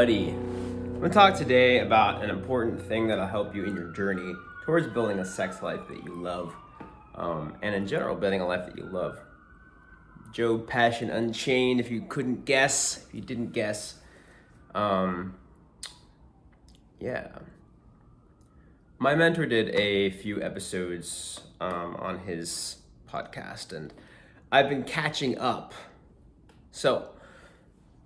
everybody. I'm going to talk today about an important thing that'll help you in your journey towards building a sex life that you love, and in general, building a life that you love. Joe Passion Unchained, if you couldn't guess, if you didn't guess. My mentor did a few episodes on his podcast, and I've been catching up. So,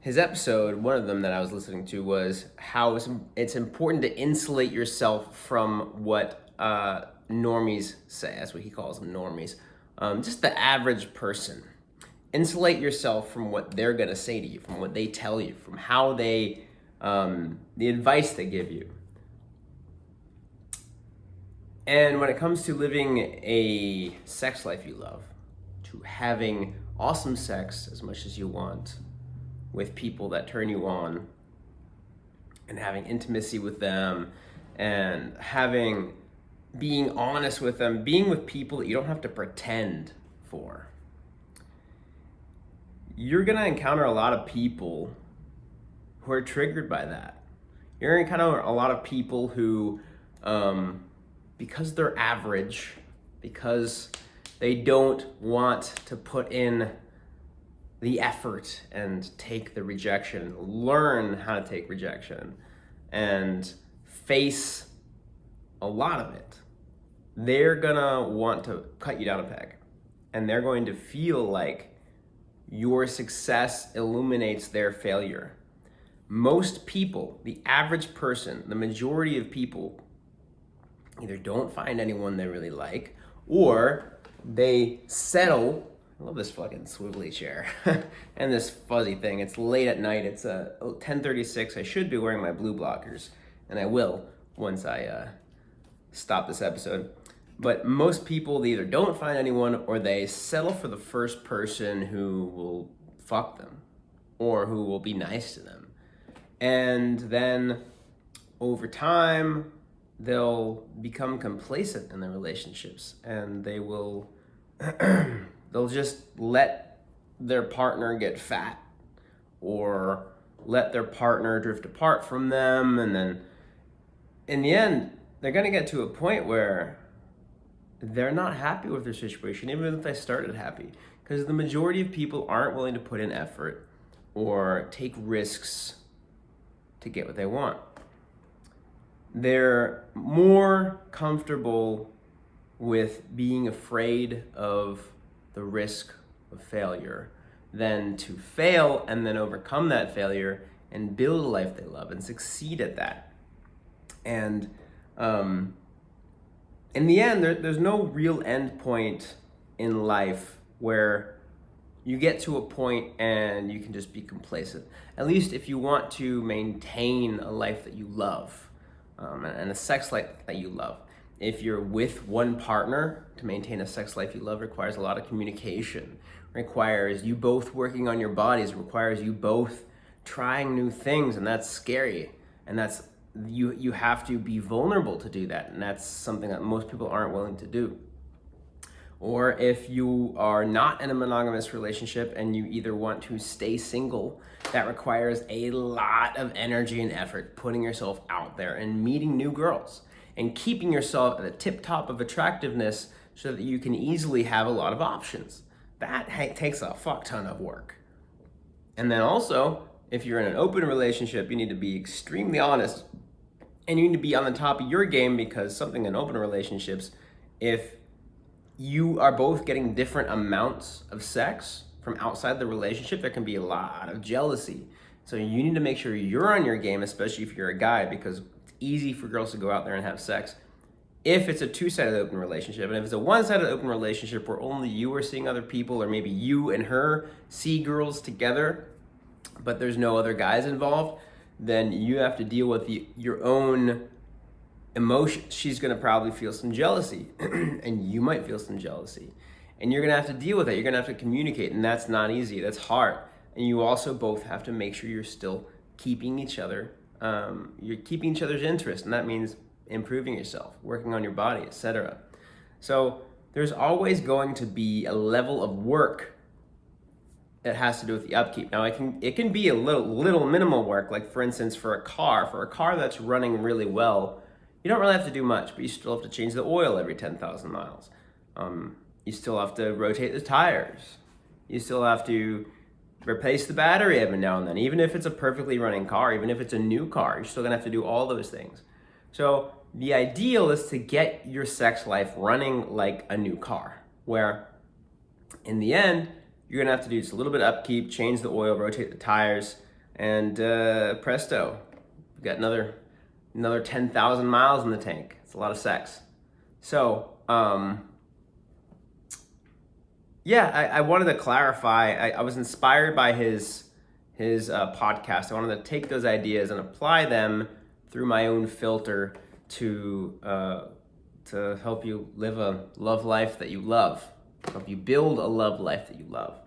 his episode, one of them that I was listening to, was how it's important to insulate yourself from what normies say. That's what he calls them, normies. Just the average person. Insulate yourself from what they're going to say to you, from what they tell you, from how they, the advice they give you. And when it comes to living a sex life you love, to having awesome sex as much as you want, with people that turn you on, and having intimacy with them, and being honest with them, being with people that you don't have to pretend for. You're gonna encounter a lot of people who are triggered by that. You're gonna encounter a lot of people who, because they're average, because they don't want to put in the effort and take the rejection, learn how to take rejection, and face a lot of it, they're gonna want to cut you down a peg. And they're going to feel like your success illuminates their failure. Most people, the average person, the majority of people, either don't find anyone they really like, or they settle. I love this fucking swivelly chair and this fuzzy thing. It's late at night. It's 10:36. I should be wearing my blue blockers, and I will once I stop this episode. But most people, they either don't find anyone or they settle for the first person who will fuck them or who will be nice to them. And then over time, they'll become complacent in their relationships, and they will they'll just let their partner get fat or let their partner drift apart from them. And then in the end, they're going to get to a point where they're not happy with their situation, even if they started happy, because the majority of people aren't willing to put in effort or take risks to get what they want. They're more comfortable with being afraid of the risk of failure than to fail and then overcome that failure and build a life they love and succeed at that. And in the end, there's no real end point in life where you get to a point and you can just be complacent. At least if you want to maintain a life that you love, and a sex life that you love. If you're with one partner, to maintain a sex life you love requires a lot of communication, requires you both working on your bodies, requires you both trying new things, and that's scary. And that's you have to be vulnerable to do that, and that's something that most people aren't willing to do. Or if you are not in a monogamous relationship and you either want to stay single, that requires a lot of energy and effort, putting yourself out there and meeting new girls and keeping yourself at the tip top of attractiveness so that you can easily have a lot of options. That takes a fuck ton of work. And then also, if you're in an open relationship, you need to be extremely honest and you need to be on the top of your game, because something in open relationships, if you are both getting different amounts of sex from outside the relationship, there can be a lot of jealousy. So you need to make sure you're on your game, especially if you're a guy, because it's easy for girls to go out there and have sex. If it's a two-sided open relationship, and if it's a one-sided open relationship where only you are seeing other people, or maybe you and her see girls together, but there's no other guys involved, then you have to deal with your own emotions. She's gonna probably feel some jealousy, and you might feel some jealousy. And you're gonna have to deal with it. You're gonna have to communicate, and that's not easy, that's hard. And you also both have to make sure you're still keeping each other, you're keeping each other's interest, and that means improving yourself, working on your body, etc. So there's always going to be a level of work it has to do with the upkeep. Now it can be a little minimal work, like for instance for a car that's running really well, you don't really have to do much, but you still have to change the oil every 10,000 miles. You still have to rotate the tires. You still have to replace the battery every now and then. Even if it's a perfectly running car, even if it's a new car, you're still gonna have to do all those things. So the ideal is to get your sex life running like a new car, where in the end, you're gonna have to do just a little bit of upkeep, change the oil, rotate the tires, and presto, you've got another 10,000 miles in the tank. It's a lot of sex. So, yeah, I wanted to clarify. I was inspired by his podcast. I wanted to take those ideas and apply them through my own filter to help you live a love life that you love, help you build a love life that you love.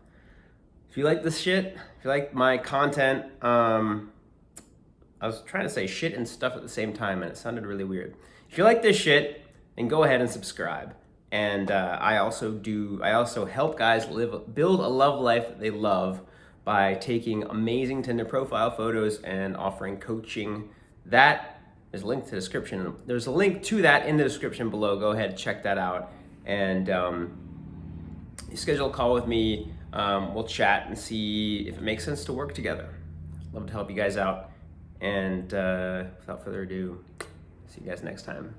If you like this shit, if you like my content, I was trying to say shit and stuff at the same time, and it sounded really weird. If you like this shit, then go ahead and subscribe. And I also help guys build a love life that they love by taking amazing Tinder profile photos and offering coaching. That is linked to the description. There's a link to that in the description below. Go ahead, check that out, and you schedule a call with me. We'll chat and see if it makes sense to work together. Love to help you guys out. And without further ado, see you guys next time.